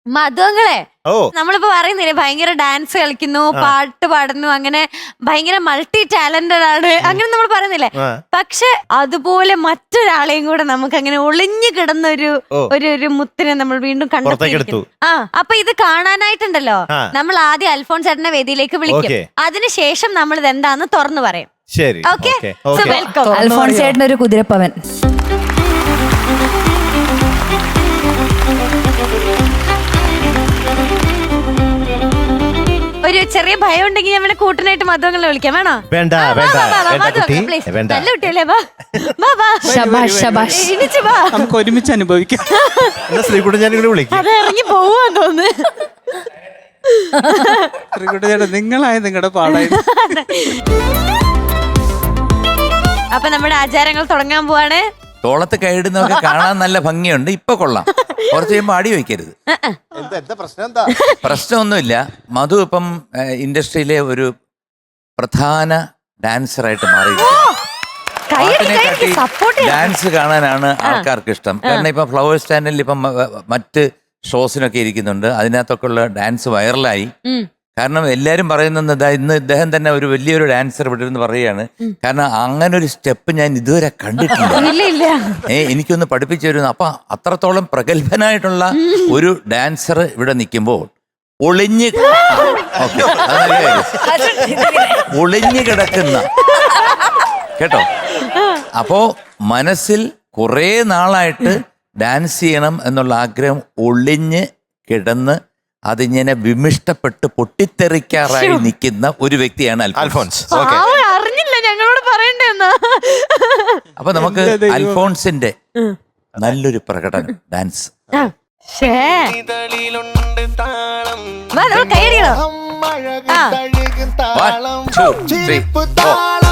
മധുങ്ങളെ നമ്മളിപ്പോ പറയുന്നില്ലേ ഭയങ്കര ഡാൻസ് കളിക്കുന്നു, പാട്ട് പാടുന്നു, അങ്ങനെ ഭയങ്കര മൾട്ടി ടാലന്റഡ് ആണ്, അങ്ങനെ നമ്മൾ പറയുന്നില്ലേ. പക്ഷെ അതുപോലെ മറ്റൊരാളെയും കൂടെ നമുക്ക് അങ്ങനെ ഒളിഞ്ഞു കിടന്ന ഒരു മുത്തിനെ നമ്മൾ വീണ്ടും കണ്ടെത്തിയിരിക്കുന്നു. അപ്പൊ ഇത് കാണാനായിട്ടുണ്ടല്ലോ നമ്മൾ ആദ്യം അൽഫോൺസ് ചേട്ടന്റെ വേദിയിലേക്ക് വിളിക്കും. അതിനുശേഷം നമ്മൾ ഇത് എന്താന്ന് തുറന്നു പറയും. ഓക്കെ, വെൽക്കം അൽഫോൺസ് ചേട്ടൻ. ഒരു കുതിരപ്പവൻ. ഒരു ചെറിയ ഭയം ഉണ്ടെങ്കിൽ നമ്മളെ കൂട്ടിനായിട്ട് മധുവങ്ങളെ വിളിക്കാം. വേണോ? വേണ്ട നല്ല കുട്ടിയല്ലേ, നമുക്ക് ഒരുമിച്ച് അനുഭവിക്കാം. അത് ഇറങ്ങി പോവാന്ന് തോന്നുന്നു. ചേട്ടാ നിങ്ങളായ നിങ്ങളുടെ പാടായി. അപ്പൊ നമ്മുടെ ആചാരങ്ങൾ തുടങ്ങാൻ പോവാണ്. തോളത്ത് കൈയിടുന്നതൊക്കെ കാണാൻ നല്ല ഭംഗിയുണ്ട്. ഇപ്പൊ കൊള്ളാം, കുറച്ച് കഴിയുമ്പോൾ അടി വയ്ക്കരുത്. പ്രശ്നമൊന്നുമില്ല. മധു ഇപ്പം ഇൻഡസ്ട്രിയിലെ ഒരു പ്രധാന ഡാൻസറായിട്ട് മാറി. പാട്ടിനെക്കാട്ടി ഡാൻസ് കാണാനാണ് ആൾക്കാർക്ക് ഇഷ്ടം. കാരണം ഇപ്പം ഫ്ലവേഴ്സ് ചാനലിൽ ഇപ്പം മറ്റ് ഷോസിനൊക്കെ ഇരിക്കുന്നുണ്ട്. അതിനകത്തൊക്കെ ഉള്ള ഡാൻസ് വൈറലായി. കാരണം എല്ലാരും പറയുന്നത് ഇന്ന് ഇദ്ദേഹം തന്നെ ഒരു വലിയൊരു ഡാൻസർ ഇവിടെ ഇരുന്ന് പറയുകയാണ്. കാരണം അങ്ങനെ ഒരു സ്റ്റെപ്പ് ഞാൻ ഇതുവരെ കണ്ടിട്ടില്ല. എനിക്കൊന്ന് പഠിപ്പിച്ചു തരുന്നു. അപ്പൊ അത്രത്തോളം പ്രഗത്ഭനായിട്ടുള്ള ഒരു ഡാൻസർ ഇവിടെ നിൽക്കുമ്പോൾ ഒളിഞ്ഞ് ഒളിഞ്ഞു കിടക്കുന്ന കേട്ടോ. അപ്പോ മനസ്സിൽ കുറെ നാളായിട്ട് ഡാൻസ് ചെയ്യണം എന്നുള്ള ആഗ്രഹം ഒളിഞ്ഞ് കിടന്ന് അതിങ്ങനെ വിമിഷ്ടപ്പെട്ട് പൊട്ടിത്തെറിക്കാറായി നിൽക്കുന്ന ഒരു വ്യക്തിയാണ് അൽഫോൺസ്. അറിഞ്ഞില്ല, ഞങ്ങളോട് പറയണ്ടെന്നാ. അപ്പൊ നമുക്ക് അൽഫോൺസിന്റെ നല്ലൊരു പ്രകടനം ഡാൻസ്. കൈയടിക്കണോ? 1 2 3